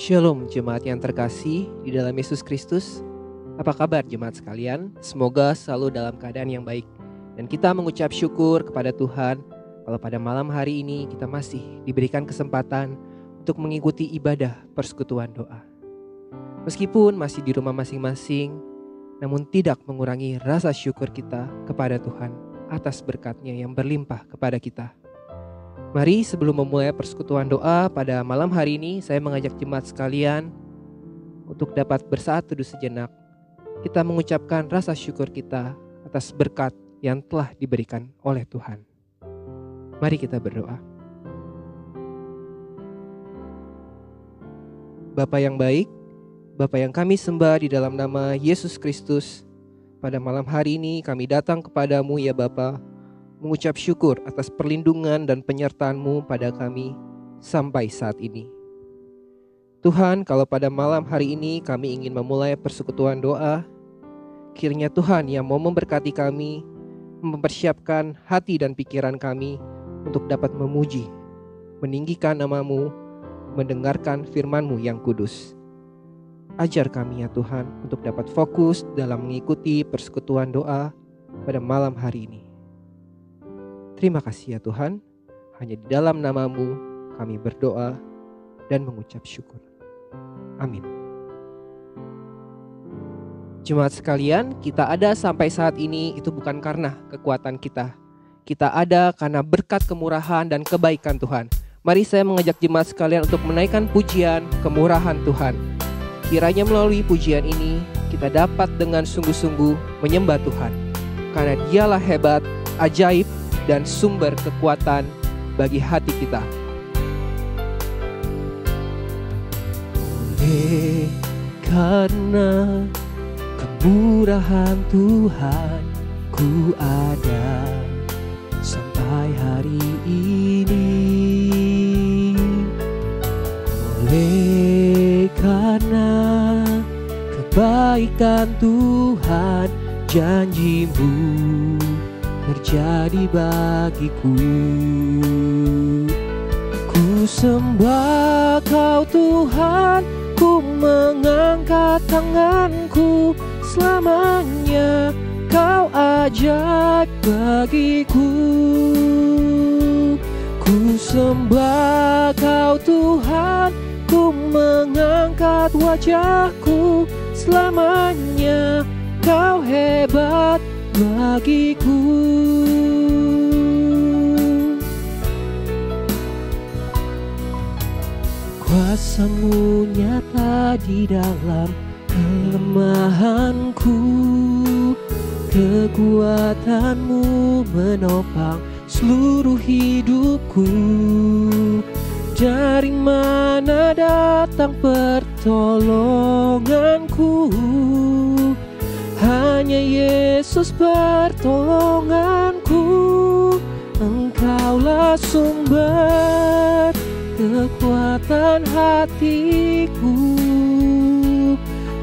Shalom jemaat yang terkasih di dalam Yesus Kristus. Apa kabar jemaat sekalian? Semoga selalu dalam keadaan yang baik. Dan kita mengucap syukur kepada Tuhan kalau pada malam hari ini kita masih diberikan kesempatan untuk mengikuti ibadah persekutuan doa. Meskipun masih di rumah masing-masing, namun tidak mengurangi rasa syukur kita kepada Tuhan atas berkat-Nya yang berlimpah kepada kita. Mari sebelum memulai persekutuan doa pada malam hari ini, saya mengajak jemaat sekalian untuk dapat bersaat teduh sejenak. Kita mengucapkan rasa syukur kita atas berkat yang telah diberikan oleh Tuhan. Mari kita berdoa. Bapa yang baik, Bapa yang kami sembah di dalam nama Yesus Kristus, pada malam hari ini kami datang kepadamu ya Bapa, mengucap syukur atas perlindungan dan penyertaan-Mu pada kami sampai saat ini. Tuhan, kalau pada malam hari ini kami ingin memulai persekutuan doa, kiranya Tuhan yang mau memberkati kami, mempersiapkan hati dan pikiran kami untuk dapat memuji, meninggikan nama-Mu, mendengarkan firman-Mu yang kudus. Ajar kami ya Tuhan untuk dapat fokus dalam mengikuti persekutuan doa pada malam hari ini. Terima kasih ya Tuhan, hanya di dalam nama-Mu kami berdoa dan mengucap syukur. Amin. Jemaat sekalian, kita ada sampai saat ini itu bukan karena kekuatan kita. Kita ada karena berkat kemurahan dan kebaikan Tuhan. Mari saya mengajak jemaat sekalian untuk menaikkan pujian kemurahan Tuhan. Kiranya melalui pujian ini kita dapat dengan sungguh-sungguh menyembah Tuhan. Karena Dialah hebat, ajaib, dan sumber kekuatan bagi hati kita. Oleh karena kemurahan Tuhan, ku ada sampai hari ini. Oleh karena kebaikan Tuhan, janji-Mu terjadi bagiku. Ku sembah Kau Tuhan, ku mengangkat tanganku, selamanya Kau ajaib bagiku. Ku sembah Kau Tuhan, ku mengangkat wajahku, selamanya Kau hebat bagiku. Kuasa-Mu nyata di dalam kelemahanku, kekuatan-Mu menopang seluruh hidupku. Dari mana datang pertolonganku? Hanya Yesus pertolonganku. Engkaulah sumber kekuatan hatiku,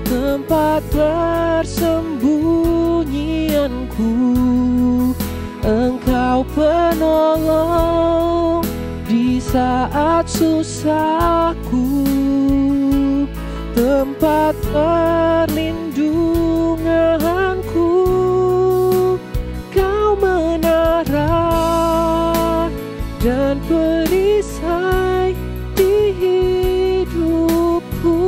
tempat persembunyianku. Engkau penolong di saat susahku, tempat perlindunganku. Kau menara dan perisai di hidupku.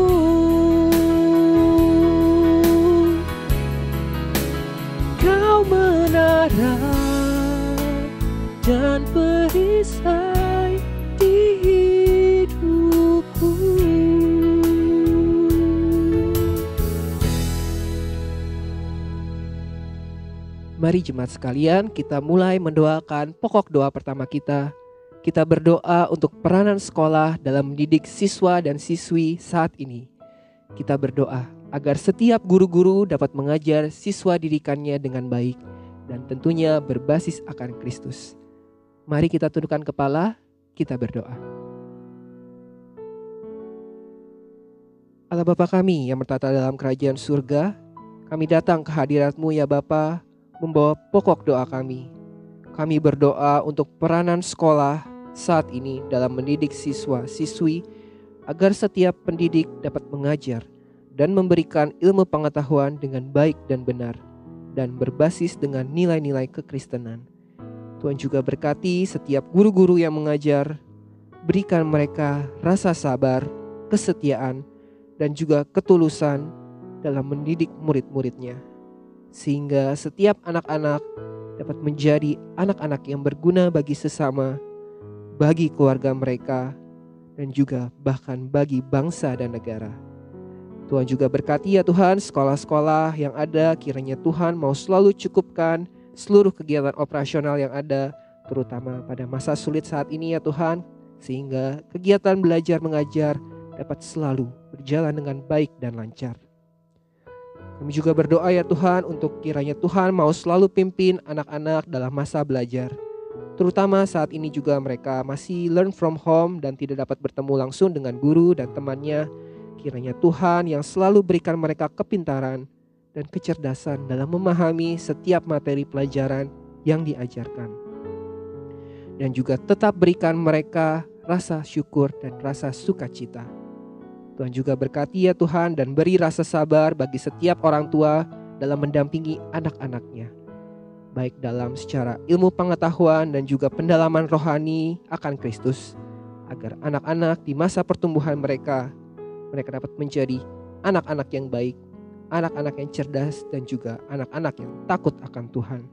Kau menara dan perisai di hidupku. Mari jemaat sekalian, kita mulai mendoakan pokok doa pertama kita. Kita berdoa untuk peranan sekolah dalam mendidik siswa dan siswi saat ini. Kita berdoa agar setiap guru-guru dapat mengajar siswa didikannya dengan baik dan tentunya berbasis akan Kristus. Mari kita tundukkan kepala, kita berdoa. Allah Bapa kami yang bertata dalam kerajaan surga, kami datang ke hadirat-Mu ya Bapa, membawa pokok doa kami. Kami berdoa untuk peranan sekolah saat ini dalam mendidik siswa-siswi agar setiap pendidik dapat mengajar dan memberikan ilmu pengetahuan dengan baik dan benar, dan berbasis dengan nilai-nilai kekristenan. Tuhan juga berkati setiap guru-guru yang mengajar, berikan mereka rasa sabar, kesetiaan, dan juga ketulusan dalam mendidik murid-muridnya, sehingga setiap anak-anak dapat menjadi anak-anak yang berguna bagi sesama, bagi keluarga mereka, dan juga bahkan bagi bangsa dan negara. Tuhan juga berkati ya Tuhan sekolah-sekolah yang ada, kiranya Tuhan mau selalu cukupkan seluruh kegiatan operasional yang ada, terutama pada masa sulit saat ini ya Tuhan, sehingga kegiatan belajar mengajar dapat selalu berjalan dengan baik dan lancar. Kami juga berdoa ya Tuhan untuk kiranya Tuhan mau selalu pimpin anak-anak dalam masa belajar, terutama saat ini juga mereka masih learn from home dan tidak dapat bertemu langsung dengan guru dan temannya. Kiranya Tuhan yang selalu berikan mereka kepintaran dan kecerdasan dalam memahami setiap materi pelajaran yang diajarkan, dan juga tetap berikan mereka rasa syukur dan rasa sukacita. Tuhan juga berkati ya Tuhan dan beri rasa sabar bagi setiap orang tua dalam mendampingi anak-anaknya, baik dalam secara ilmu pengetahuan dan juga pendalaman rohani akan Kristus, agar anak-anak di masa pertumbuhan mereka dapat menjadi anak-anak yang baik, anak-anak yang cerdas, dan juga anak-anak yang takut akan Tuhan.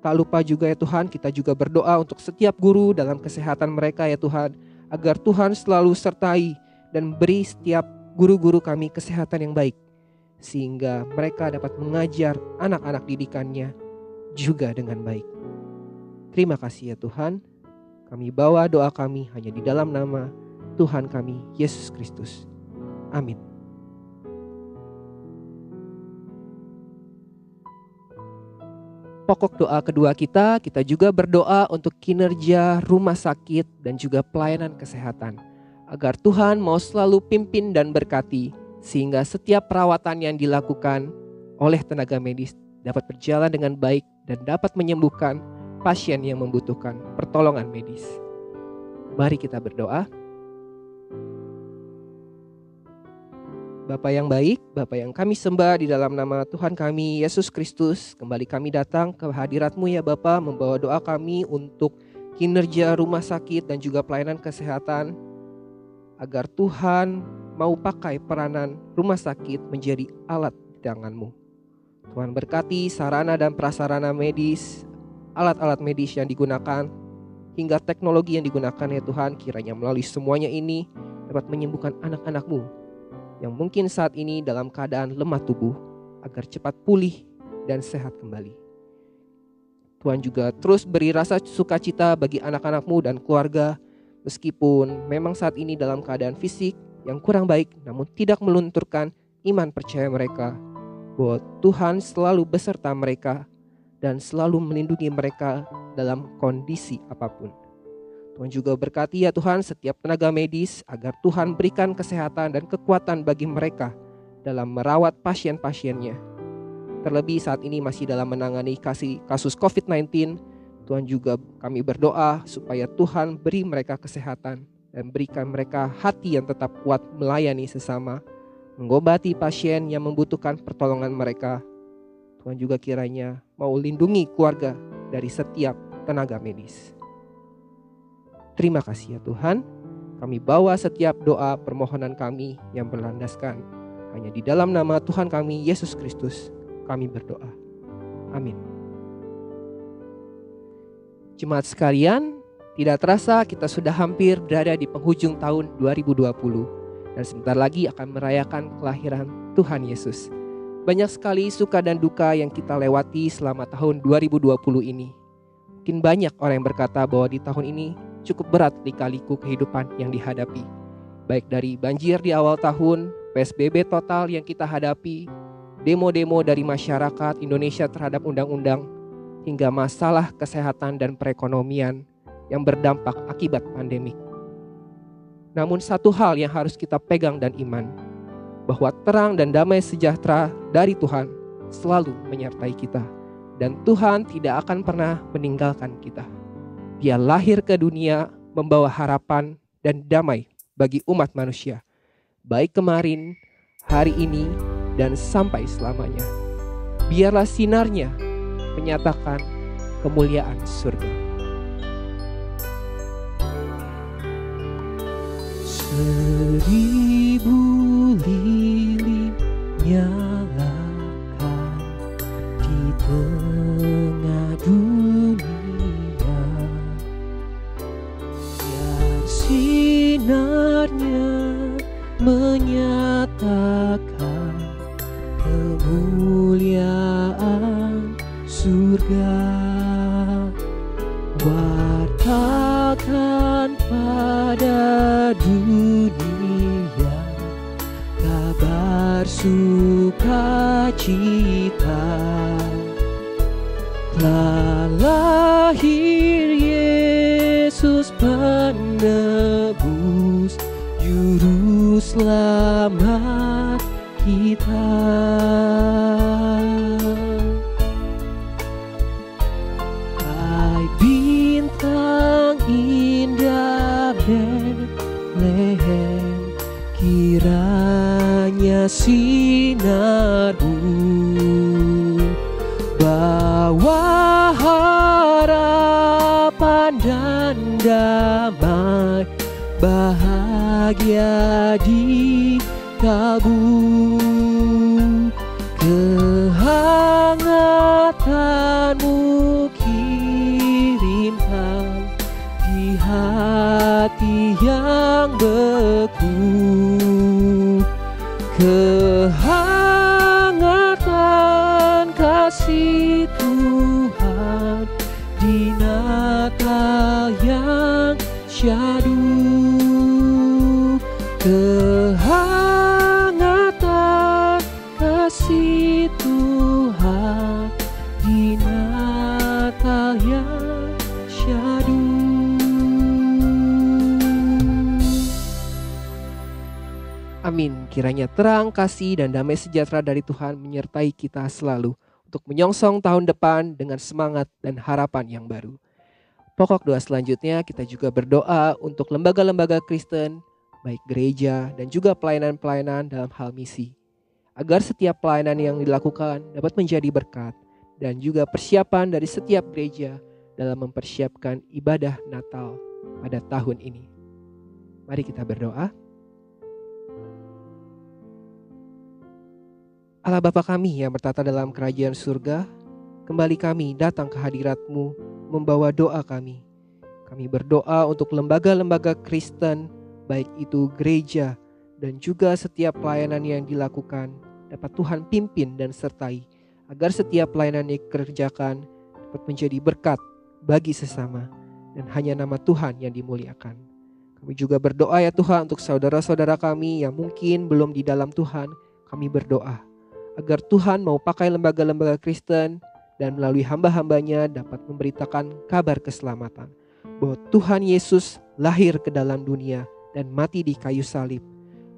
Tak lupa juga ya Tuhan, kita juga berdoa untuk setiap guru dalam kesehatan mereka ya Tuhan, agar Tuhan selalu sertai dan beri setiap guru-guru kami kesehatan yang baik, sehingga mereka dapat mengajar anak-anak didikannya juga dengan baik. Terima kasih ya Tuhan, kami bawa doa kami hanya di dalam nama Tuhan kami Yesus Kristus. Amin. Pokok doa kedua kita juga berdoa untuk kinerja rumah sakit dan juga pelayanan kesehatan, agar Tuhan mau selalu pimpin dan berkati, sehingga setiap perawatan yang dilakukan oleh tenaga medis dapat berjalan dengan baik dan dapat menyembuhkan pasien yang membutuhkan pertolongan medis. Mari kita berdoa. Bapa yang baik, Bapa yang kami sembah di dalam nama Tuhan kami Yesus Kristus, kembali kami datang ke hadirat-Mu ya Bapa, membawa doa kami untuk kinerja rumah sakit dan juga pelayanan kesehatan, agar Tuhan mau pakai peranan rumah sakit menjadi alat di tangan-Mu. Tuhan berkati sarana dan prasarana medis, alat-alat medis yang digunakan, hingga teknologi yang digunakan ya Tuhan, kiranya melalui semuanya ini dapat menyembuhkan anak-anak-Mu yang mungkin saat ini dalam keadaan lemah tubuh, agar cepat pulih dan sehat kembali. Tuhan juga terus beri rasa sukacita bagi anak-anak-Mu dan keluarga, meskipun memang saat ini dalam keadaan fisik yang kurang baik, namun tidak melunturkan iman percaya mereka bahwa Tuhan selalu beserta mereka dan selalu melindungi mereka dalam kondisi apapun. Tuhan juga berkati ya Tuhan setiap tenaga medis, agar Tuhan berikan kesehatan dan kekuatan bagi mereka dalam merawat pasien-pasiennya. Terlebih saat ini masih dalam menangani kasus COVID-19, Tuhan juga kami berdoa supaya Tuhan beri mereka kesehatan dan berikan mereka hati yang tetap kuat melayani sesama, mengobati pasien yang membutuhkan pertolongan mereka. Tuhan juga kiranya mau lindungi keluarga dari setiap tenaga medis. Terima kasih ya Tuhan, kami bawa setiap doa permohonan kami yang berlandaskan hanya di dalam nama Tuhan kami Yesus Kristus, kami berdoa. Amin. Jemaat sekalian, tidak terasa kita sudah hampir berada di penghujung tahun 2020 dan sebentar lagi akan merayakan kelahiran Tuhan Yesus. Banyak sekali suka dan duka yang kita lewati selama tahun 2020 ini. Mungkin banyak orang yang berkata bahwa di tahun ini cukup berat lika-liku kehidupan yang dihadapi. Baik dari banjir di awal tahun, PSBB total yang kita hadapi, demo-demo dari masyarakat Indonesia terhadap undang-undang, hingga masalah kesehatan dan perekonomian yang berdampak akibat pandemik. Namun satu hal yang harus kita pegang dan iman, bahwa terang dan damai sejahtera dari Tuhan selalu menyertai kita, dan Tuhan tidak akan pernah meninggalkan kita. Dia lahir ke dunia membawa harapan dan damai bagi umat manusia, baik kemarin, hari ini, dan sampai selamanya. Biarlah sinarnya menyatakan kemuliaan surga. Seribu lilin nyalakan di tengah dunia, biar sinarnya menyatakan kemuliaan surga. Wartakan pada dunia kabar sukacita, telah lahir Yesus penebus, juru selamat kita. Hai bintang indah Betlehem, kiranya sinarmu bawa harapan dan damai, bahagia di kalbu. Kehangatanmu kirimkan di hati yang beku. Kehangatan kasih Tuhan di Natal yang syahdu. Kehangatan kasih Tuhan di Natal yang syahdu. Amin. Kiranya terang, kasih, dan damai sejahtera dari Tuhan menyertai kita selalu untuk menyongsong tahun depan dengan semangat dan harapan yang baru. Pokok doa selanjutnya kita juga berdoa untuk lembaga-lembaga Kristen, baik gereja dan juga pelayanan-pelayanan dalam hal misi, agar setiap pelayanan yang dilakukan dapat menjadi berkat dan juga persiapan dari setiap gereja dalam mempersiapkan ibadah Natal pada tahun ini. Mari kita berdoa. Allah Bapa kami yang bertata dalam kerajaan surga, kembali kami datang ke hadirat-Mu membawa doa kami. Kami berdoa untuk lembaga-lembaga Kristen, baik itu gereja dan juga setiap pelayanan yang dilakukan dapat Tuhan pimpin dan sertai, agar setiap pelayanan yang dikerjakan dapat menjadi berkat bagi sesama dan hanya nama Tuhan yang dimuliakan. Kami juga berdoa ya Tuhan untuk saudara-saudara kami yang mungkin belum di dalam Tuhan. Kami berdoa agar Tuhan mau pakai lembaga-lembaga Kristen dan melalui hamba-hambanya dapat memberitakan kabar keselamatan, bahwa Tuhan Yesus lahir ke dalam dunia dan mati di kayu salib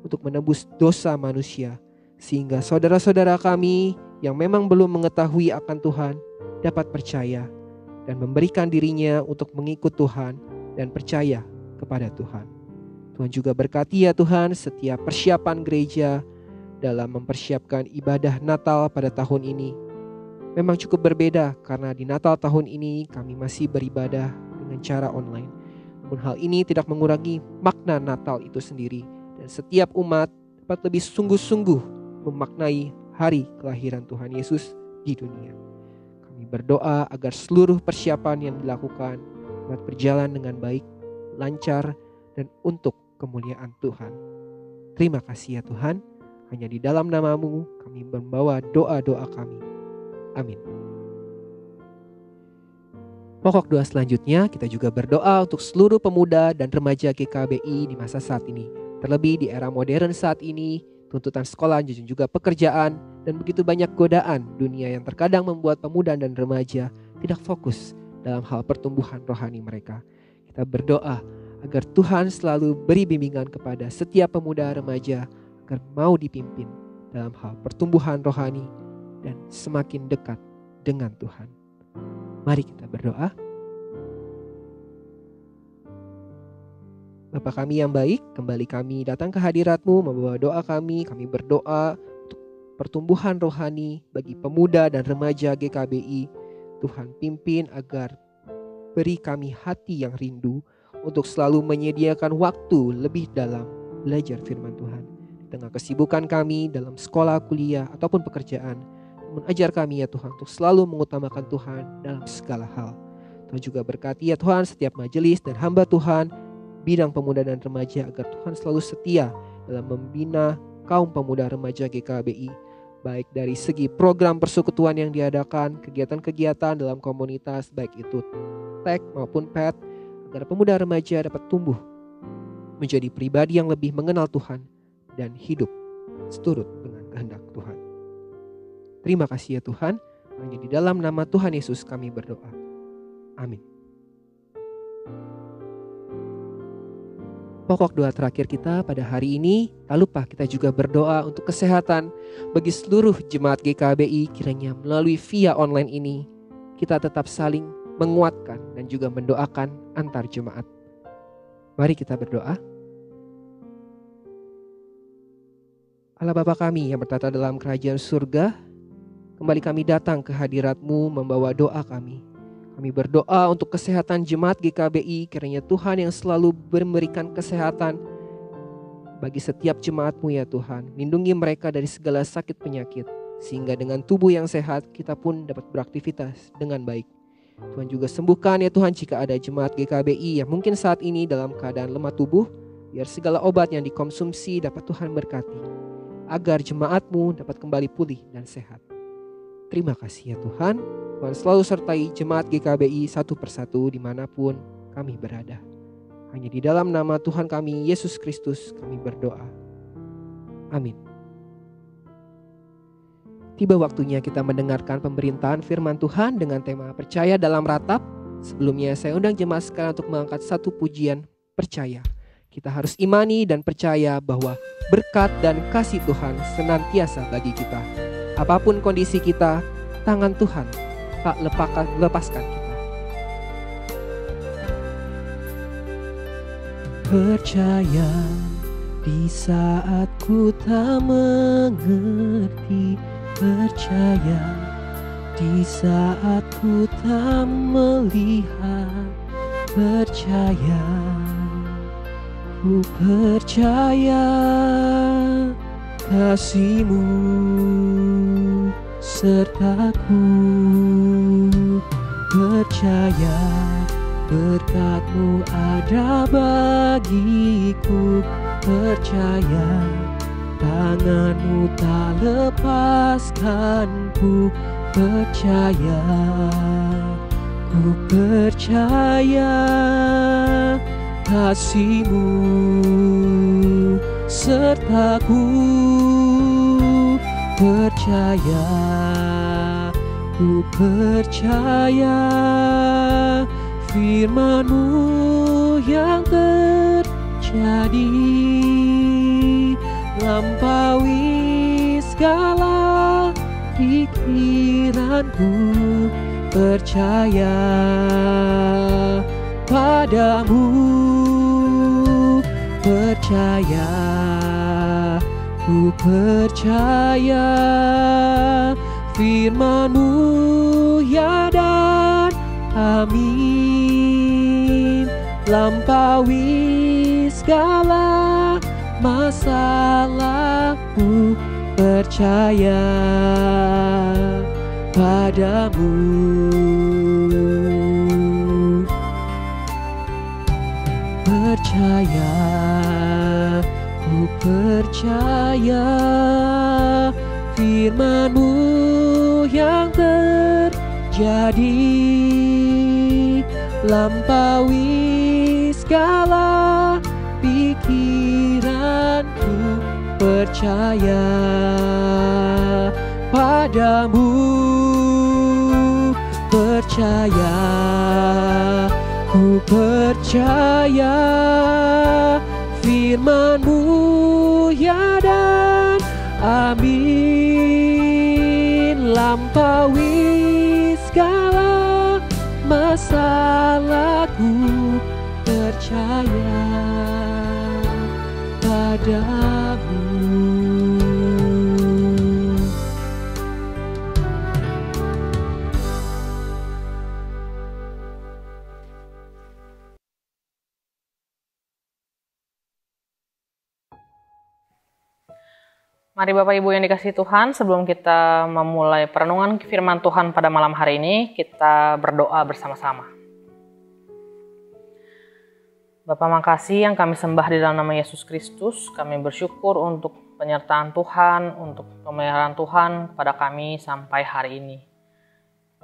untuk menebus dosa manusia, sehingga saudara-saudara kami yang memang belum mengetahui akan Tuhan dapat percaya dan memberikan dirinya untuk mengikut Tuhan dan percaya kepada Tuhan. Tuhan juga berkati ya Tuhan setiap persiapan gereja dalam mempersiapkan ibadah Natal pada tahun ini. Memang cukup berbeda karena di Natal tahun ini kami masih beribadah dengan cara online. Namun hal ini tidak mengurangi makna Natal itu sendiri, dan setiap umat dapat lebih sungguh-sungguh memaknai hari kelahiran Tuhan Yesus di dunia. Kami berdoa agar seluruh persiapan yang dilakukan dapat berjalan dengan baik, lancar, dan untuk kemuliaan Tuhan. Terima kasih ya Tuhan. Hanya di dalam nama-Mu kami membawa doa-doa kami. Amin. Pokok doa selanjutnya kita juga berdoa untuk seluruh pemuda dan remaja GKBI di masa saat ini. Terlebih di era modern saat ini, tuntutan sekolah dan juga pekerjaan dan begitu banyak godaan dunia yang terkadang membuat pemuda dan remaja tidak fokus dalam hal pertumbuhan rohani mereka. Kita berdoa agar Tuhan selalu beri bimbingan kepada setiap pemuda remaja agar mau dipimpin dalam hal pertumbuhan rohani dan semakin dekat dengan Tuhan. Mari kita berdoa. Bapa kami yang baik, kembali kami datang ke hadirat-Mu membawa doa kami berdoa untuk pertumbuhan rohani bagi pemuda dan remaja GKBI. Tuhan pimpin agar beri kami hati yang rindu untuk selalu menyediakan waktu lebih dalam belajar firman Tuhan. Di tengah kesibukan kami dalam sekolah, kuliah, ataupun pekerjaan, namun ajar kami ya Tuhan untuk selalu mengutamakan Tuhan dalam segala hal. Tuhan juga berkati ya Tuhan setiap majelis dan hamba Tuhan, bidang pemuda dan remaja, agar Tuhan selalu setia dalam membina kaum pemuda remaja GKBI, baik dari segi program persekutuan yang diadakan, kegiatan-kegiatan dalam komunitas, baik itu TEK maupun PET, agar pemuda remaja dapat tumbuh menjadi pribadi yang lebih mengenal Tuhan dan hidup seturut dengan kehendak Tuhan. Terima kasih ya Tuhan, hanya di dalam nama Tuhan Yesus kami berdoa. Amin. Pokok doa terakhir kita pada hari ini, tak lupa kita juga berdoa untuk kesehatan bagi seluruh jemaat GKBI. Kiranya melalui via online ini kita tetap saling menguatkan dan juga mendoakan antar jemaat. Mari kita berdoa. Allah Bapa kami yang bertata dalam kerajaan surga, kembali kami datang ke hadirat-Mu membawa doa kami. Kami berdoa untuk kesehatan jemaat GKBI, kiranya Tuhan yang selalu memberikan kesehatan bagi setiap jemaat-Mu ya Tuhan. Lindungi mereka dari segala sakit penyakit, sehingga dengan tubuh yang sehat kita pun dapat beraktivitas dengan baik. Tuhan juga sembuhkan ya Tuhan jika ada jemaat GKBI yang mungkin saat ini dalam keadaan lemah tubuh, biar segala obat yang dikonsumsi dapat Tuhan berkati, agar jemaat-Mu dapat kembali pulih dan sehat. Terima kasih ya Tuhan. Tuhan selalu sertai jemaat GKBI satu persatu dimanapun kami berada. Hanya di dalam nama Tuhan kami, Yesus Kristus, kami berdoa. Amin. Tiba waktunya kita mendengarkan pemberintahan firman Tuhan dengan tema percaya dalam ratap. Sebelumnya saya undang jemaat sekalian untuk mengangkat satu pujian percaya. Kita harus imani dan percaya bahwa berkat dan kasih Tuhan senantiasa bagi kita. Apapun kondisi kita, tangan Tuhan tak lepaskan kita. Percaya di saat ku tak mengerti, percaya di saat ku tak melihat, percaya, ku percaya kasih-Mu sertaku, percaya berkat-Mu ada bagiku, percaya tangan-Mu tak lepaskanku, percaya, ku percaya kasih-Mu sertaku, percaya, ku percaya firman-Mu yang terjadi, lampaui segala pikiranku, percaya padamu, percaya, ku percaya firman-Mu ya dan amin, lampaui segala masalahku, percaya padamu, percaya, ku percaya firman-Mu yang terjadi, lampaui segala pikiranku, percaya padamu, percaya, ku percaya firman-Mu ya dan amin, lampaui segala masalahku, percaya padamu. Mari Bapak Ibu yang dikasihi Tuhan, sebelum kita memulai perenungan firman Tuhan pada malam hari ini, kita berdoa bersama-sama. Bapa, makasih yang kami sembah di dalam nama Yesus Kristus. Kami bersyukur untuk penyertaan Tuhan, untuk pemeliharaan Tuhan pada kami sampai hari ini.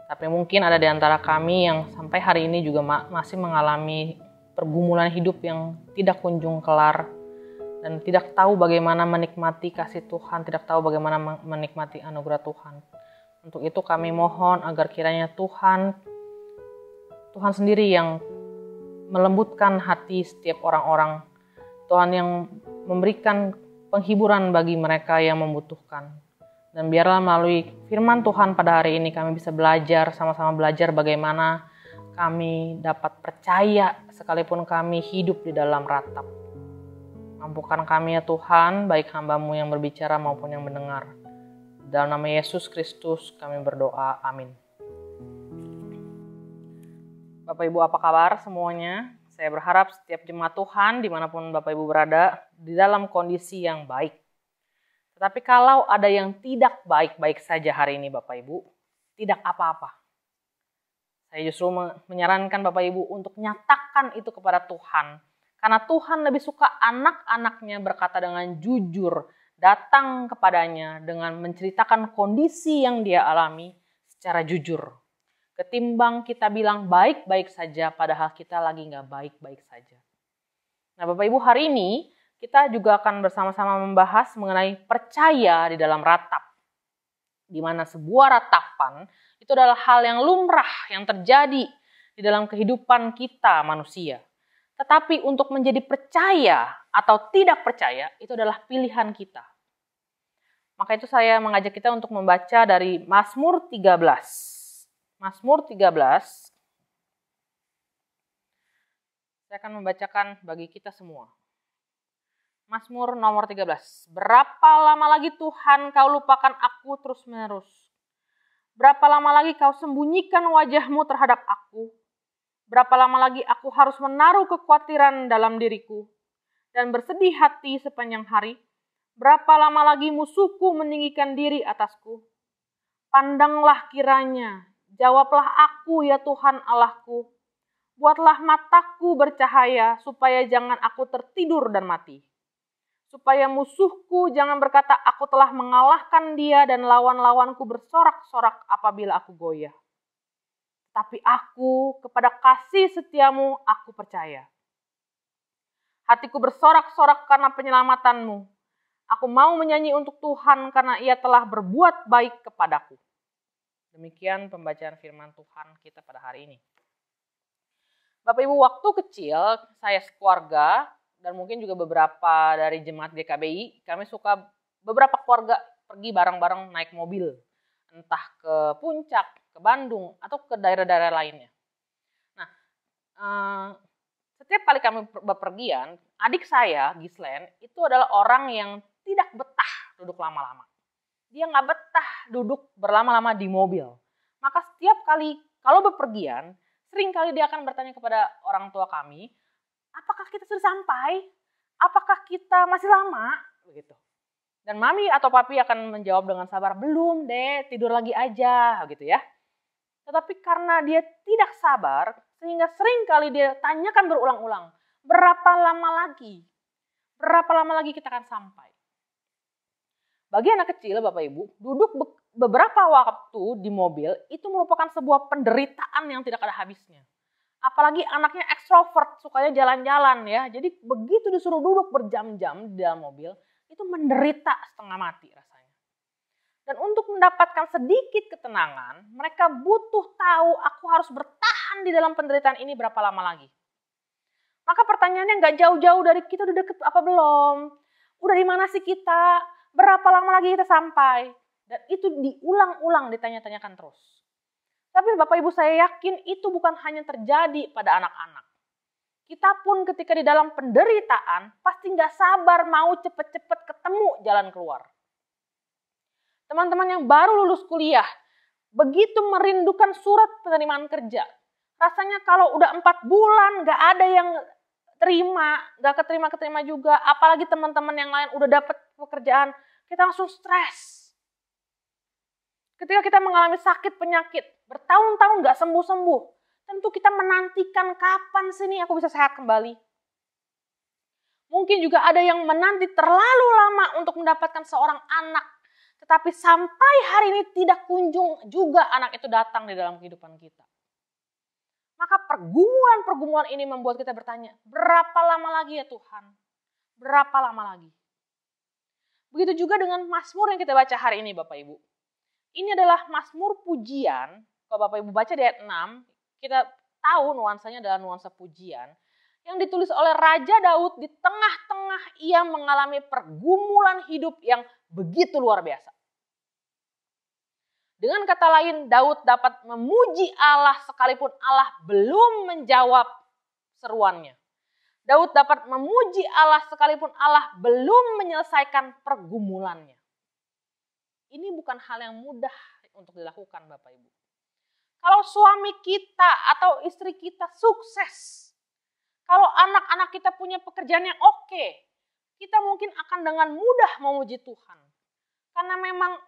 Tapi mungkin ada di antara kami yang sampai hari ini juga masih mengalami pergumulan hidup yang tidak kunjung kelar, dan tidak tahu bagaimana menikmati kasih Tuhan, tidak tahu bagaimana menikmati anugerah Tuhan. Untuk itu kami mohon agar kiranya Tuhan sendiri yang melembutkan hati setiap orang-orang. Tuhan yang memberikan penghiburan bagi mereka yang membutuhkan. Dan biarlah melalui firman Tuhan pada hari ini kami bisa belajar, sama-sama belajar bagaimana kami dapat percaya sekalipun kami hidup di dalam ratap. Mampukan kami ya Tuhan, baik hamba-Mu yang berbicara maupun yang mendengar. Dalam nama Yesus Kristus kami berdoa, amin. Bapak Ibu apa kabar semuanya? Saya berharap setiap jemaat Tuhan dimanapun Bapak Ibu berada, di dalam kondisi yang baik. Tetapi kalau ada yang tidak baik-baik saja hari ini Bapak Ibu, tidak apa-apa. Saya justru menyarankan Bapak Ibu untuk nyatakan itu kepada Tuhan. Karena Tuhan lebih suka anak-anaknya berkata dengan jujur, datang kepadanya dengan menceritakan kondisi yang dia alami secara jujur. Ketimbang kita bilang baik-baik saja padahal kita lagi nggak baik-baik saja. Nah Bapak Ibu, hari ini kita juga akan bersama-sama membahas mengenai percaya di dalam ratap. Di mana sebuah ratapan itu adalah hal yang lumrah yang terjadi di dalam kehidupan kita manusia. Tetapi untuk menjadi percaya atau tidak percaya itu adalah pilihan kita. Maka itu saya mengajak kita untuk membaca dari Mazmur 13. Mazmur 13. Saya akan membacakan bagi kita semua. Mazmur nomor 13. Berapa lama lagi Tuhan kau lupakan aku terus-menerus? Berapa lama lagi kau sembunyikan wajah-Mu terhadap aku? Berapa lama lagi aku harus menaruh kekhawatiran dalam diriku dan bersedih hati sepanjang hari? Berapa lama lagi musuhku meninggikan diri atasku? Pandanglah kiranya, jawablah aku ya Tuhan Allahku. Buatlah mataku bercahaya supaya jangan aku tertidur dan mati. Supaya musuhku jangan berkata aku telah mengalahkan dia dan lawan-lawanku bersorak-sorak apabila aku goyah. Tapi aku kepada kasih setiamu aku percaya. Hatiku bersorak-sorak karena penyelamatanmu. Aku mau menyanyi untuk Tuhan karena ia telah berbuat baik kepadaku. Demikian pembacaan firman Tuhan kita pada hari ini. Bapak Ibu, waktu kecil saya sekeluarga dan mungkin juga beberapa dari jemaat GKBI, kami suka beberapa keluarga pergi bareng-bareng naik mobil. Entah ke Puncak, ke Bandung, atau ke daerah-daerah lainnya. Nah, setiap kali kami bepergian, adik saya, Gislen, itu adalah orang yang tidak betah duduk lama-lama. Dia nggak betah duduk berlama-lama di mobil. Maka setiap kali kalau bepergian, sering kali dia akan bertanya kepada orang tua kami, apakah kita sudah sampai? Apakah kita masih lama? Begitu. Dan mami atau papi akan menjawab dengan sabar, belum deh, tidur lagi aja, gitu ya. Tetapi karena dia tidak sabar, sehingga sering kali dia tanyakan berulang-ulang, berapa lama lagi? Berapa lama lagi kita akan sampai? Bagi anak kecil, Bapak Ibu, duduk beberapa waktu di mobil itu merupakan sebuah penderitaan yang tidak ada habisnya. Apalagi anaknya ekstrovert, sukanya jalan-jalan ya. Jadi begitu disuruh duduk berjam-jam di dalam mobil, itu menderita setengah mati rasanya. Dan untuk mendapatkan sedikit ketenangan, mereka butuh tahu aku harus bertahan di dalam penderitaan ini berapa lama lagi. Maka pertanyaannya nggak jauh-jauh dari kita udah deket apa belum? Udah di mana sih kita? Berapa lama lagi kita sampai? Dan itu diulang-ulang ditanya-tanyakan terus. Tapi Bapak Ibu saya yakin itu bukan hanya terjadi pada anak-anak. Kita pun ketika di dalam penderitaan pasti gak sabar mau cepet-cepet ketemu jalan keluar. Teman-teman yang baru lulus kuliah, begitu merindukan surat penerimaan kerja. Rasanya kalau udah 4 bulan gak ada yang terima, gak keterima juga. Apalagi teman-teman yang lain udah dapet pekerjaan, kita langsung stres. Ketika kita mengalami sakit penyakit, bertahun-tahun gak sembuh-sembuh, tentu kita menantikan kapan sih nih aku bisa sehat kembali. Mungkin juga ada yang menanti terlalu lama untuk mendapatkan seorang anak. Tetapi sampai hari ini tidak kunjung juga anak itu datang di dalam kehidupan kita. Maka pergumulan-pergumulan ini membuat kita bertanya, berapa lama lagi ya Tuhan? Berapa lama lagi? Begitu juga dengan Mazmur yang kita baca hari ini Bapak Ibu. Ini adalah Mazmur pujian. Kalau Bapak Ibu baca di ayat 6, kita tahu nuansanya adalah nuansa pujian. Yang ditulis oleh Raja Daud di tengah-tengah ia mengalami pergumulan hidup yang begitu luar biasa. Dengan kata lain, Daud dapat memuji Allah sekalipun Allah belum menjawab seruannya. Daud dapat memuji Allah sekalipun Allah belum menyelesaikan pergumulannya. Ini bukan hal yang mudah untuk dilakukan Bapak Ibu. Kalau suami kita atau istri kita sukses, kalau anak-anak kita punya pekerjaan yang oke, kita mungkin akan dengan mudah memuji Tuhan. Karena memang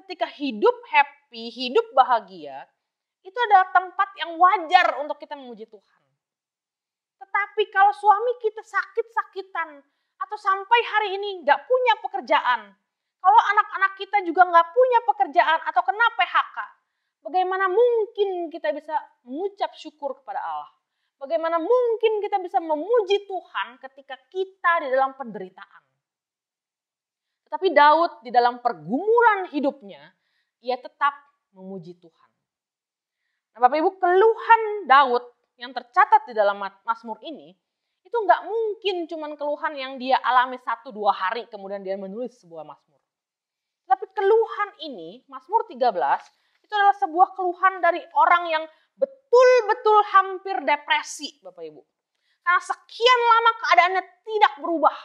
ketika hidup happy, hidup bahagia, itu adalah tempat yang wajar untuk kita memuji Tuhan. Tetapi kalau suami kita sakit-sakitan, atau sampai hari ini gak punya pekerjaan, kalau anak-anak kita juga gak punya pekerjaan atau kena PHK, bagaimana mungkin kita bisa mengucap syukur kepada Allah? Bagaimana mungkin kita bisa memuji Tuhan ketika kita di dalam penderitaan? Tetapi Daud di dalam pergumulan hidupnya, ia tetap memuji Tuhan. Nah Bapak Ibu, keluhan Daud yang tercatat di dalam Mazmur ini, itu nggak mungkin cuman keluhan yang dia alami 1-2 hari kemudian dia menulis sebuah Mazmur. Tapi keluhan ini, Mazmur 13, itu adalah sebuah keluhan dari orang yang betul-betul hampir depresi Bapak Ibu. Karena sekian lama keadaannya tidak berubah.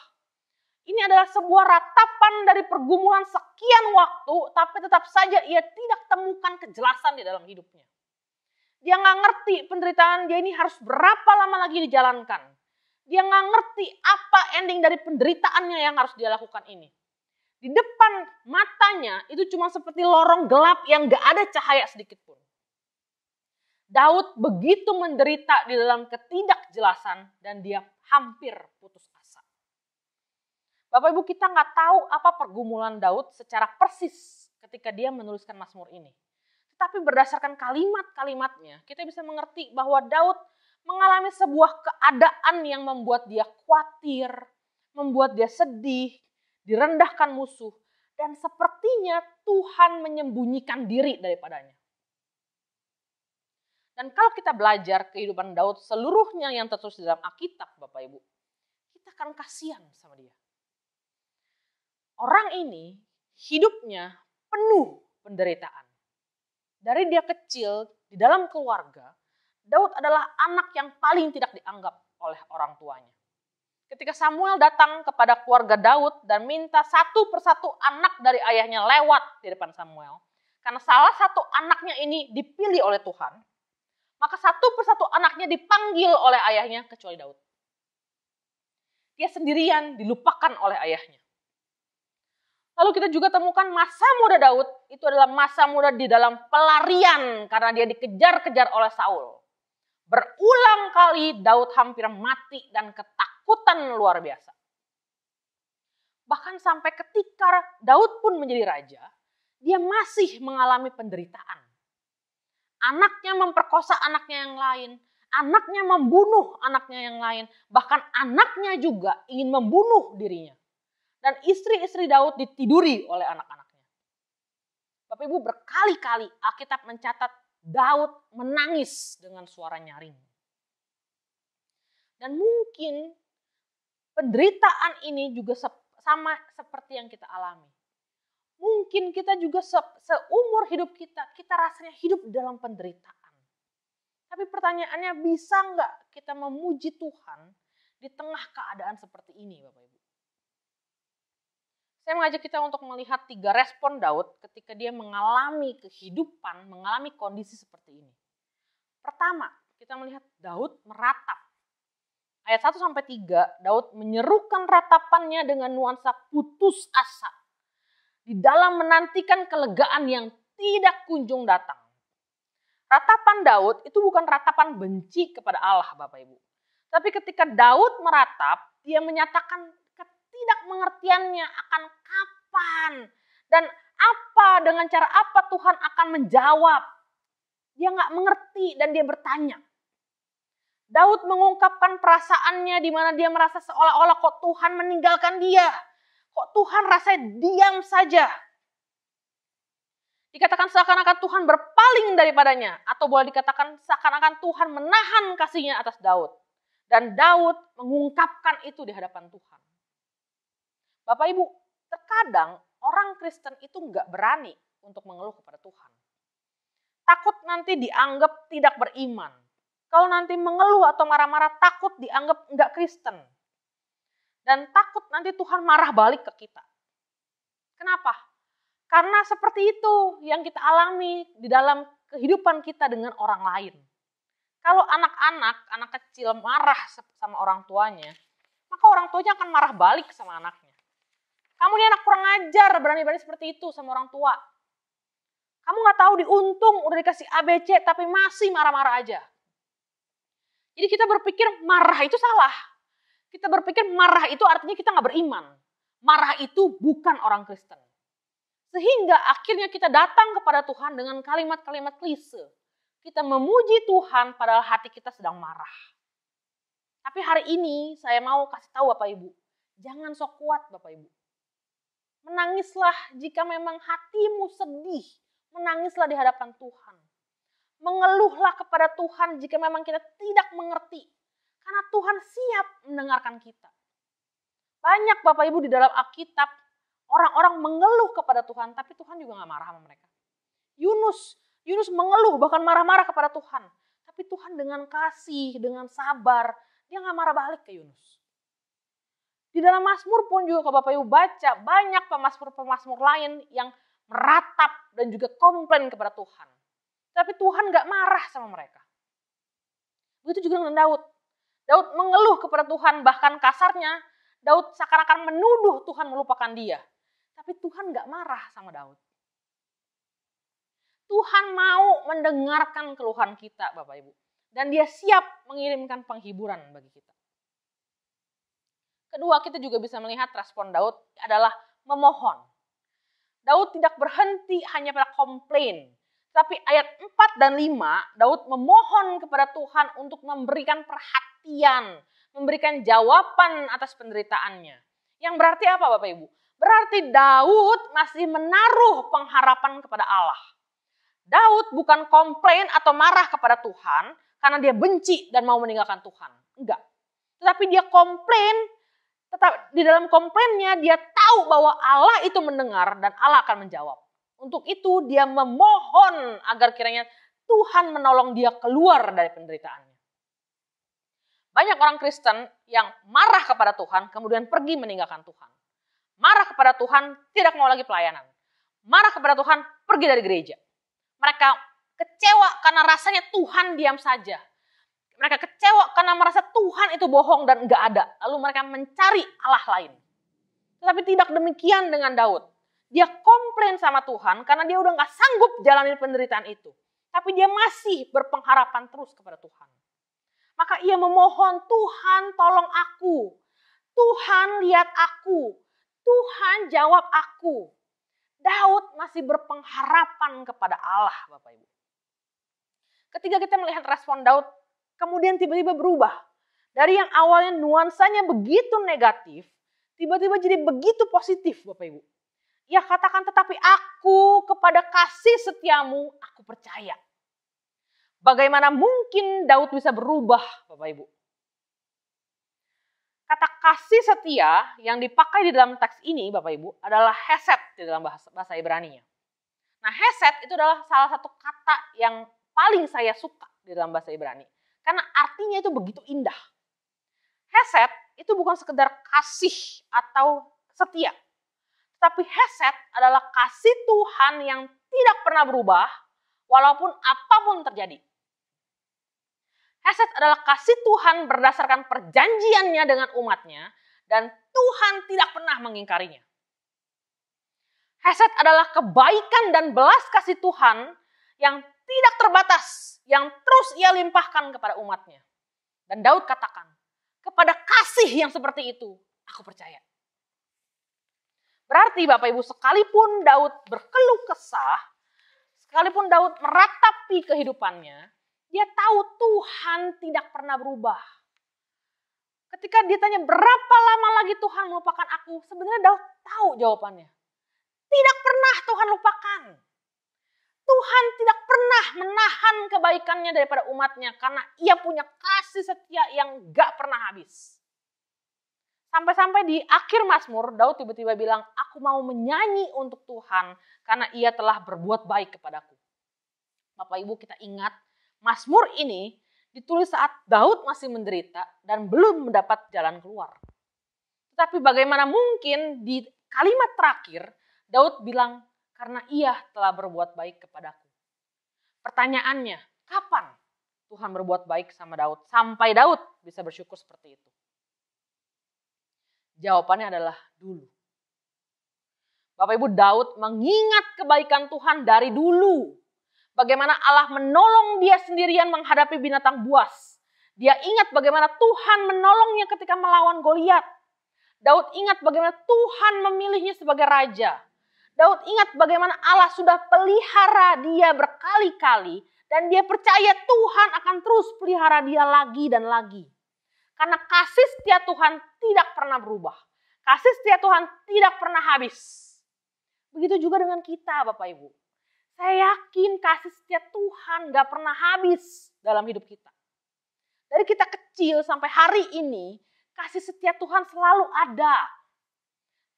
Ini adalah sebuah ratapan dari pergumulan sekian waktu, tapi tetap saja ia tidak temukan kejelasan di dalam hidupnya. Dia nggak ngerti penderitaan dia ini harus berapa lama lagi dijalankan. Dia nggak ngerti apa ending dari penderitaannya yang harus dia lakukan ini. Di depan matanya itu cuma seperti lorong gelap yang nggak ada cahaya sedikit pun. Daud begitu menderita di dalam ketidakjelasan dan dia hampir putus asa. Bapak Ibu, kita nggak tahu apa pergumulan Daud secara persis ketika dia menuliskan Mazmur ini. Tetapi berdasarkan kalimat-kalimatnya, kita bisa mengerti bahwa Daud mengalami sebuah keadaan yang membuat dia khawatir, membuat dia sedih, direndahkan musuh, dan sepertinya Tuhan menyembunyikan diri daripadanya. Dan kalau kita belajar kehidupan Daud seluruhnya yang tertulis di dalam Alkitab, Bapak Ibu, kita akan kasihan sama dia. Orang ini hidupnya penuh penderitaan. Dari dia kecil, di dalam keluarga, Daud adalah anak yang paling tidak dianggap oleh orang tuanya. Ketika Samuel datang kepada keluarga Daud dan minta satu persatu anak dari ayahnya lewat di depan Samuel, karena salah satu anaknya ini dipilih oleh Tuhan, maka satu persatu anaknya dipanggil oleh ayahnya kecuali Daud. Dia sendirian dilupakan oleh ayahnya. Lalu kita juga temukan masa muda Daud itu adalah masa muda di dalam pelarian karena dia dikejar-kejar oleh Saul. Berulang kali Daud hampir mati dan ketakutan luar biasa. Bahkan sampai ketika Daud pun menjadi raja, dia masih mengalami penderitaan. Anaknya memperkosa anaknya yang lain, anaknya membunuh anaknya yang lain, bahkan anaknya juga ingin membunuh dirinya. Dan istri-istri Daud ditiduri oleh anak-anaknya. Bapak Ibu, berkali-kali Alkitab mencatat Daud menangis dengan suara nyaring. Dan mungkin penderitaan ini juga sama seperti yang kita alami. Mungkin kita juga seumur hidup kita rasanya hidup dalam penderitaan. Tapi pertanyaannya, bisa nggak kita memuji Tuhan di tengah keadaan seperti ini, Bapak Ibu? Saya mengajak kita untuk melihat 3 respon Daud ketika dia mengalami kehidupan, mengalami kondisi seperti ini. Pertama, kita melihat Daud meratap. Ayat 1-3, Daud menyerukan ratapannya dengan nuansa putus asa. Di dalam menantikan kelegaan yang tidak kunjung datang. Ratapan Daud itu bukan ratapan benci kepada Allah, Bapak Ibu. Tapi ketika Daud meratap, dia menyatakan ketidakmengertiannya akan kapan dan dengan cara apa Tuhan akan menjawab. Dia nggak mengerti dan dia bertanya. Daud mengungkapkan perasaannya di mana dia merasa seolah-olah kok Tuhan meninggalkan dia. Kok Tuhan rasanya diam saja. Dikatakan seakan-akan Tuhan berpaling daripadanya. Atau boleh dikatakan seakan-akan Tuhan menahan kasihnya atas Daud. Dan Daud mengungkapkan itu di hadapan Tuhan. Bapak Ibu, terkadang orang Kristen itu nggak berani untuk mengeluh kepada Tuhan. Takut nanti dianggap tidak beriman. Kalau nanti mengeluh atau marah-marah, takut dianggap nggak Kristen. Dan takut nanti Tuhan marah balik ke kita. Kenapa? Karena seperti itu yang kita alami di dalam kehidupan kita dengan orang lain. Kalau anak kecil marah sama orang tuanya, maka orang tuanya akan marah balik sama anaknya. Kamu ini anak kurang ajar, berani-berani seperti itu sama orang tua. Kamu gak tahu diuntung udah dikasih ABC tapi masih marah-marah aja. Jadi kita berpikir marah itu salah. Kita berpikir marah itu artinya kita gak beriman. Marah itu bukan orang Kristen. Sehingga akhirnya kita datang kepada Tuhan dengan kalimat-kalimat klise. Kita memuji Tuhan padahal hati kita sedang marah. Tapi hari ini saya mau kasih tahu Bapak Ibu. Jangan sok kuat Bapak Ibu. Menangislah jika memang hatimu sedih. Menangislah di hadapan Tuhan. Mengeluhlah kepada Tuhan jika memang kita tidak mengerti. Karena Tuhan siap mendengarkan kita. Banyak Bapak Ibu di dalam Alkitab, orang-orang mengeluh kepada Tuhan, tapi Tuhan juga gak marah sama mereka. Yunus mengeluh, bahkan marah-marah kepada Tuhan. Tapi Tuhan dengan kasih, dengan sabar, dia gak marah balik ke Yunus. Di dalam Mazmur pun juga kalau Bapak Ibu baca, banyak pemazmur-pemazmur lain yang meratap dan juga komplain kepada Tuhan. Tapi Tuhan gak marah sama mereka. Begitu juga dengan Daud. Daud mengeluh kepada Tuhan, bahkan kasarnya Daud seakan-akan menuduh Tuhan melupakan dia. Tapi Tuhan gak marah sama Daud. Tuhan mau mendengarkan keluhan kita Bapak Ibu. Dan dia siap mengirimkan penghiburan bagi kita. Kedua, kita juga bisa melihat respon Daud adalah memohon. Daud tidak berhenti hanya pada komplain. Tapi ayat 4 dan 5, Daud memohon kepada Tuhan untuk memberikan perhatian, memberikan jawaban atas penderitaannya. Yang berarti apa Bapak Ibu? Berarti Daud masih menaruh pengharapan kepada Allah. Daud bukan komplain atau marah kepada Tuhan karena dia benci dan mau meninggalkan Tuhan. Enggak. Tetapi dia komplain, di dalam komplainnya dia tahu bahwa Allah itu mendengar dan Allah akan menjawab. Untuk itu dia memohon agar kiranya Tuhan menolong dia keluar dari penderitaannya. Banyak orang Kristen yang marah kepada Tuhan kemudian pergi meninggalkan Tuhan. Marah kepada Tuhan tidak mau lagi pelayanan. Marah kepada Tuhan pergi dari gereja. Mereka kecewa karena rasanya Tuhan diam saja. Mereka kecewa karena merasa Tuhan itu bohong dan enggak ada. Lalu mereka mencari Allah lain. Tetapi tidak demikian dengan Daud. Dia komplain sama Tuhan karena dia udah gak sanggup jalanin penderitaan itu. Tapi dia masih berpengharapan terus kepada Tuhan. Maka ia memohon, Tuhan tolong aku. Tuhan lihat aku. Tuhan jawab aku. Daud masih berpengharapan kepada Allah Bapak Ibu. Ketika kita melihat respon Daud, kemudian tiba-tiba berubah. Dari yang awalnya nuansanya begitu negatif, tiba-tiba jadi begitu positif Bapak Ibu. Ia katakan, tetapi aku kepada kasih setiamu, aku percaya. Bagaimana mungkin Daud bisa berubah Bapak Ibu? Kata kasih setia yang dipakai di dalam teks ini Bapak Ibu adalah hesed di dalam bahasa Ibrani-nya. Nah hesed itu adalah salah satu kata yang paling saya suka di dalam bahasa Ibrani. Karena artinya itu begitu indah. Hesed itu bukan sekedar kasih atau setia. Tapi hesed adalah kasih Tuhan yang tidak pernah berubah walaupun apapun terjadi. Hesed adalah kasih Tuhan berdasarkan perjanjiannya dengan umatnya dan Tuhan tidak pernah mengingkarinya. Hesed adalah kebaikan dan belas kasih Tuhan yang tidak terbatas, yang terus ia limpahkan kepada umatnya. Dan Daud katakan, kepada kasih yang seperti itu, aku percaya. Berarti Bapak Ibu, sekalipun Daud berkeluh kesah, sekalipun Daud meratapi kehidupannya, dia tahu Tuhan tidak pernah berubah. Ketika dia tanya berapa lama lagi Tuhan melupakan aku, sebenarnya Daud tahu jawabannya. Tidak pernah Tuhan lupakan. Tuhan tidak pernah menahan kebaikannya daripada umatnya karena ia punya kasih setia yang gak pernah habis. Sampai-sampai di akhir Mazmur, Daud tiba-tiba bilang, aku mau menyanyi untuk Tuhan karena ia telah berbuat baik kepadaku. Bapak Ibu, kita ingat Mazmur ini ditulis saat Daud masih menderita dan belum mendapat jalan keluar. Tetapi bagaimana mungkin di kalimat terakhir Daud bilang, karena ia telah berbuat baik kepadaku. Pertanyaannya, kapan Tuhan berbuat baik sama Daud? Sampai Daud bisa bersyukur seperti itu. Jawabannya adalah dulu. Bapak Ibu, Daud mengingat kebaikan Tuhan dari dulu. Bagaimana Allah menolong dia sendirian menghadapi binatang buas. Dia ingat bagaimana Tuhan menolongnya ketika melawan Goliat. Daud ingat bagaimana Tuhan memilihnya sebagai raja. Daud ingat bagaimana Allah sudah pelihara dia berkali-kali. Dan dia percaya Tuhan akan terus pelihara dia lagi dan lagi. Karena kasih setia Tuhan tidak pernah berubah. Kasih setia Tuhan tidak pernah habis. Begitu juga dengan kita Bapak Ibu. Saya yakin kasih setia Tuhan gak pernah habis dalam hidup kita. Dari kita kecil sampai hari ini, kasih setia Tuhan selalu ada.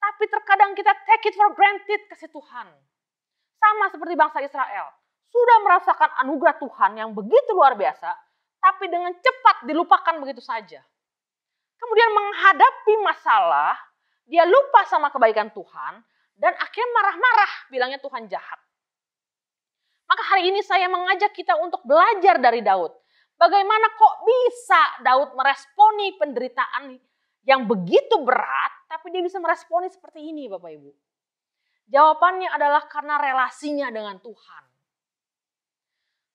Tapi terkadang kita take it for granted kasih Tuhan. Sama seperti bangsa Israel. Sudah merasakan anugerah Tuhan yang begitu luar biasa, tapi dengan cepat dilupakan begitu saja. Kemudian menghadapi masalah, dia lupa sama kebaikan Tuhan, dan akhirnya marah-marah bilangnya Tuhan jahat. Maka hari ini saya mengajak kita untuk belajar dari Daud. Bagaimana kok bisa Daud meresponi penderitaan yang begitu berat, tapi dia bisa meresponi seperti ini Bapak Ibu. Jawabannya adalah karena relasinya dengan Tuhan.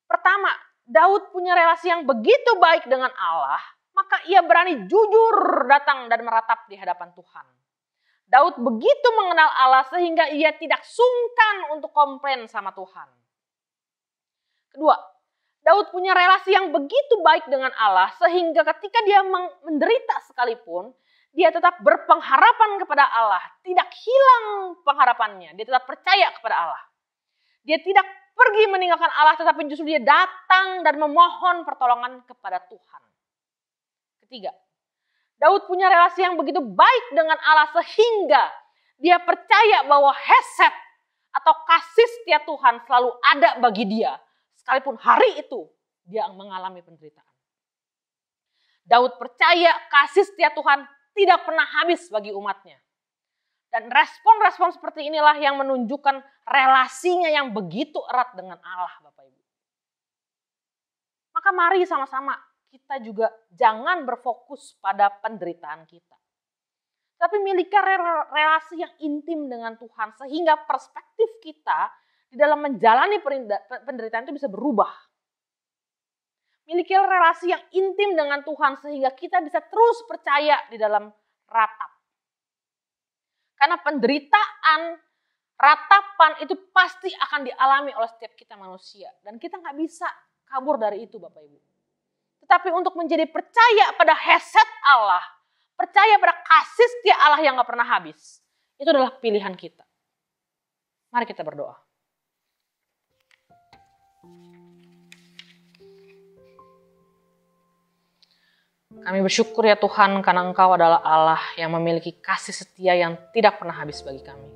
Pertama, Daud punya relasi yang begitu baik dengan Allah, maka ia berani jujur datang dan meratap di hadapan Tuhan. Daud begitu mengenal Allah sehingga ia tidak sungkan untuk komplain sama Tuhan. Kedua, Daud punya relasi yang begitu baik dengan Allah sehingga ketika dia menderita sekalipun, dia tetap berpengharapan kepada Allah. Tidak hilang pengharapannya, dia tetap percaya kepada Allah. Dia tidak pergi meninggalkan Allah tetapi justru dia datang dan memohon pertolongan kepada Tuhan. Ketiga, Daud punya relasi yang begitu baik dengan Allah sehingga dia percaya bahwa hesed atau kasih setia Tuhan selalu ada bagi dia. Sekalipun hari itu dia mengalami penderitaan. Daud percaya kasih setia Tuhan tidak pernah habis bagi umatnya. Dan respon-respon seperti inilah yang menunjukkan relasinya yang begitu erat dengan Allah Bapak Ibu. Maka mari sama-sama kita juga jangan berfokus pada penderitaan kita. Tapi miliki relasi yang intim dengan Tuhan sehingga perspektif kita di dalam menjalani penderitaan itu bisa berubah. Miliki relasi yang intim dengan Tuhan sehingga kita bisa terus percaya di dalam ratap. Karena penderitaan, ratapan itu pasti akan dialami oleh setiap kita manusia. Dan kita gak bisa kabur dari itu Bapak Ibu. Tetapi untuk menjadi percaya pada hesed Allah, percaya pada kasih setia Allah yang gak pernah habis, itu adalah pilihan kita. Mari kita berdoa. Kami bersyukur ya Tuhan karena Engkau adalah Allah yang memiliki kasih setia yang tidak pernah habis bagi kami.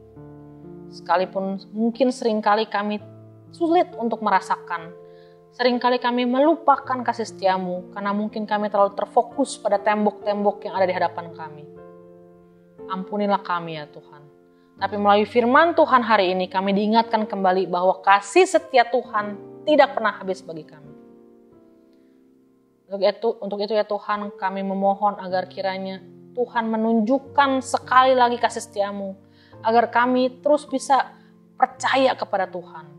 Sekalipun mungkin seringkali kami sulit untuk merasakan Seringkali kami melupakan kasih setiamu karena mungkin kami terlalu terfokus pada tembok-tembok yang ada di hadapan kami. Ampunilah kami ya Tuhan. Tapi melalui firman Tuhan hari ini kami diingatkan kembali bahwa kasih setia Tuhan tidak pernah habis bagi kami. Untuk itu ya Tuhan, kami memohon agar kiranya Tuhan menunjukkan sekali lagi kasih setiamu, agar kami terus bisa percaya kepada Tuhan.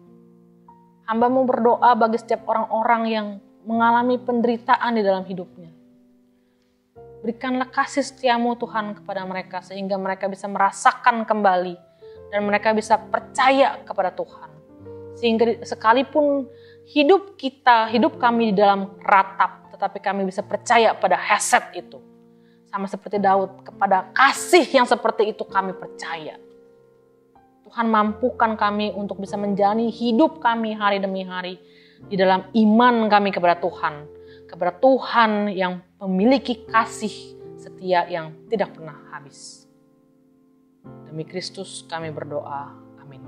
Hamba-Mu berdoa bagi setiap orang-orang yang mengalami penderitaan di dalam hidupnya. Berikanlah kasih setiamu Tuhan kepada mereka sehingga mereka bisa merasakan kembali dan mereka bisa percaya kepada Tuhan. Sehingga sekalipun hidup kami di dalam ratap, tetapi kami bisa percaya pada Hesed itu. Sama seperti Daud, kepada kasih yang seperti itu kami percaya. Tuhan mampukan kami untuk bisa menjalani hidup kami hari demi hari di dalam iman kami kepada Tuhan yang memiliki kasih setia yang tidak pernah habis. Demi Kristus kami berdoa. Amin.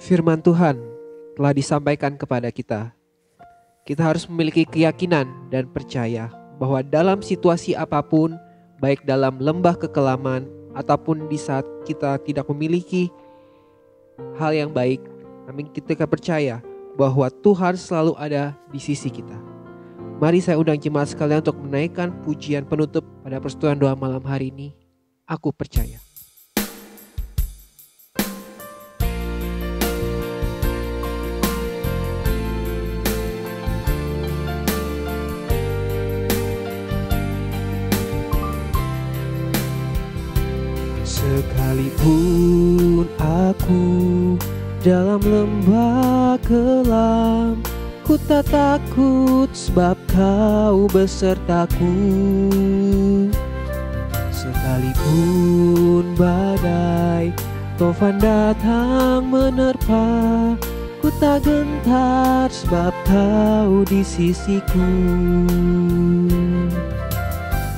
Firman Tuhan telah disampaikan kepada kita. Kita harus memiliki keyakinan dan percaya bahwa dalam situasi apapun, baik dalam lembah kekelaman ataupun di saat kita tidak memiliki hal yang baik, namun kita percaya bahwa Tuhan selalu ada di sisi kita. Mari saya undang jemaat sekalian untuk menaikkan pujian penutup pada persekutuan doa malam hari ini. Aku percaya. Sekalipun aku dalam lembah kelam, ku tak takut sebab Kau besertaku. Sekalipun badai tofan datang menerpa, ku tak gentar sebab Kau di sisiku.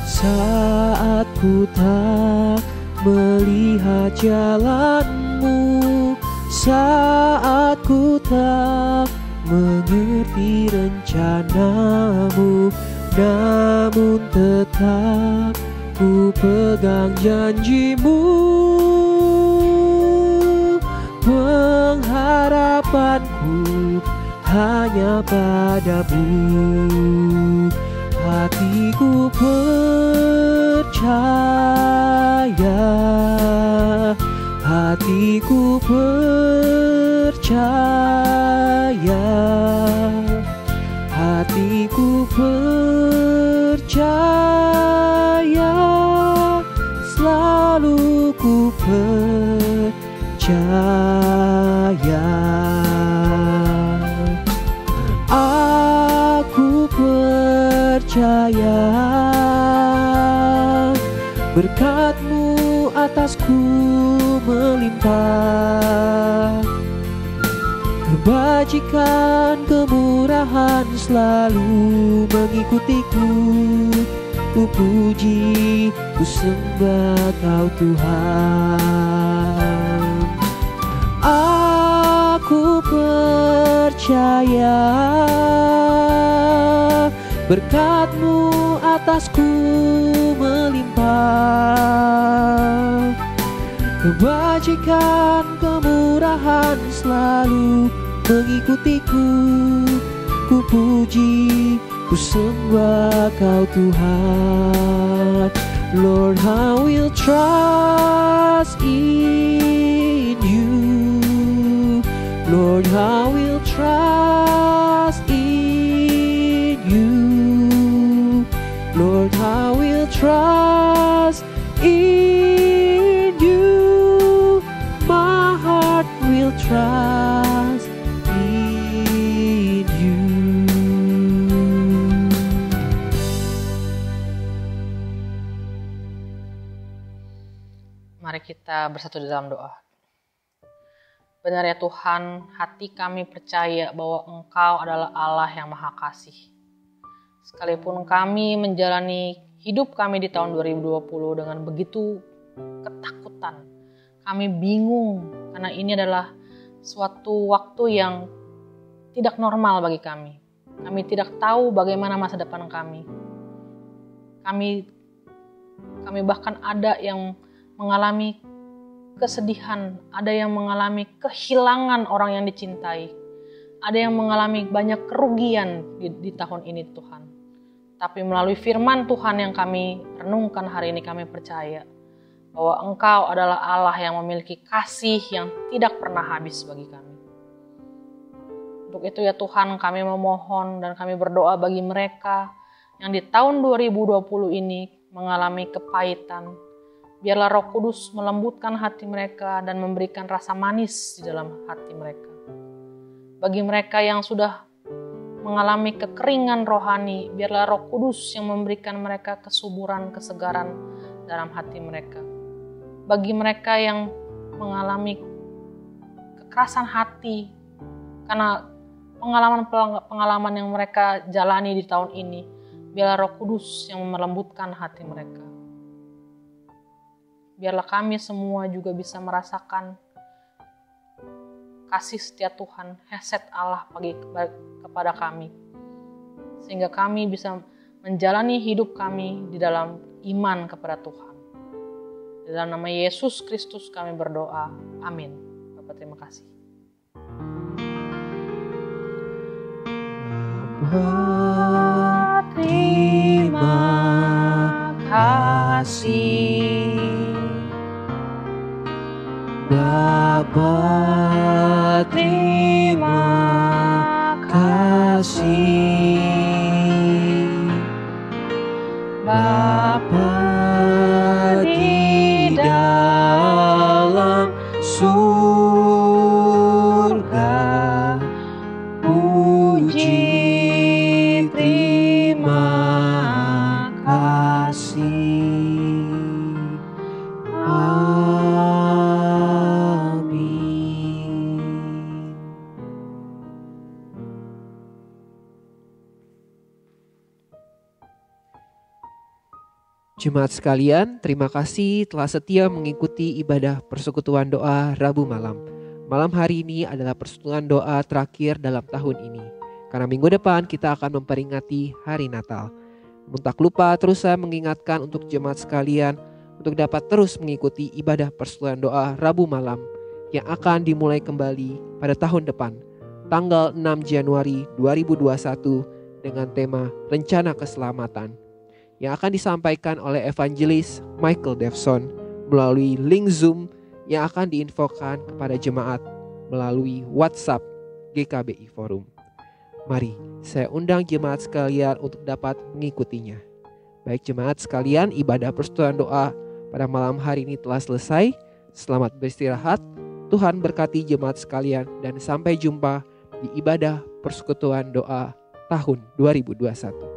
Saat ku tak melihat jalan-Mu, saat ku tak mengerti rencana-Mu, namun tetap ku pegang janji-Mu. Pengharapanku hanya padamu. Hatiku percaya, hatiku percaya, hatiku percaya, selalu ku percaya. Aku percaya berkat-Mu atasku melimpah, kebajikan kemurahan selalu mengikutiku. Ku puji, ku sembah Kau Tuhan. Aku percaya berkat-Mu atasku melimpah, kebajikan kemurahan selalu mengikutiku. Ku puji, ku sembah Kau Tuhan. Lord, I will trust in You. Lord, I will trust in You. Lord, I will trust in You. My heart will trust in You. Mari kita bersatu di dalam doa. Benar ya Tuhan, hati kami percaya bahwa Engkau adalah Allah yang Maha Kasih. Sekalipun kami menjalani hidup kami di tahun 2020 dengan begitu ketakutan, kami bingung karena ini adalah suatu waktu yang tidak normal bagi kami. Kami tidak tahu bagaimana masa depan kami. Kami bahkan ada yang mengalami kesedihan, ada yang mengalami kehilangan orang yang dicintai, ada yang mengalami banyak kerugian di tahun ini Tuhan. Tapi melalui firman Tuhan yang kami renungkan hari ini, kami percaya bahwa Engkau adalah Allah yang memiliki kasih yang tidak pernah habis bagi kami. Untuk itu ya Tuhan, kami memohon dan kami berdoa bagi mereka yang di tahun 2020 ini mengalami kepahitan. Biarlah Roh Kudus melembutkan hati mereka dan memberikan rasa manis di dalam hati mereka. Bagi mereka yang sudah mengalami kekeringan rohani, biarlah Roh Kudus yang memberikan mereka kesuburan, kesegaran dalam hati mereka. Bagi mereka yang mengalami kekerasan hati karena pengalaman yang mereka jalani di tahun ini, biarlah Roh Kudus yang melembutkan hati mereka. Biarlah kami semua juga bisa merasakan kasih setia Tuhan, hesed Allah kepada kami. Sehingga kami bisa menjalani hidup kami di dalam iman kepada Tuhan. Di dalam nama Yesus Kristus kami berdoa. Amin. Bapak terima kasih. Bapa, terima kasih. Bapa, terima kasih. Bapa di dalam surga, puji terima kasih. Jemaat sekalian, terima kasih telah setia mengikuti ibadah persekutuan doa Rabu malam. Malam hari ini adalah persekutuan doa terakhir dalam tahun ini. Karena minggu depan kita akan memperingati hari Natal. Namun tak lupa terus saya mengingatkan untuk jemaat sekalian untuk dapat terus mengikuti ibadah persekutuan doa Rabu malam yang akan dimulai kembali pada tahun depan, tanggal 6 Januari 2021 dengan tema Rencana Keselamatan, yang akan disampaikan oleh Evangelis Michael Devson melalui link Zoom yang akan diinfokan kepada jemaat melalui WhatsApp GKBI Forum. Mari saya undang jemaat sekalian untuk dapat mengikutinya. Baik jemaat sekalian, ibadah persekutuan doa pada malam hari ini telah selesai. Selamat beristirahat. Tuhan berkati jemaat sekalian dan sampai jumpa di ibadah persekutuan doa tahun 2021.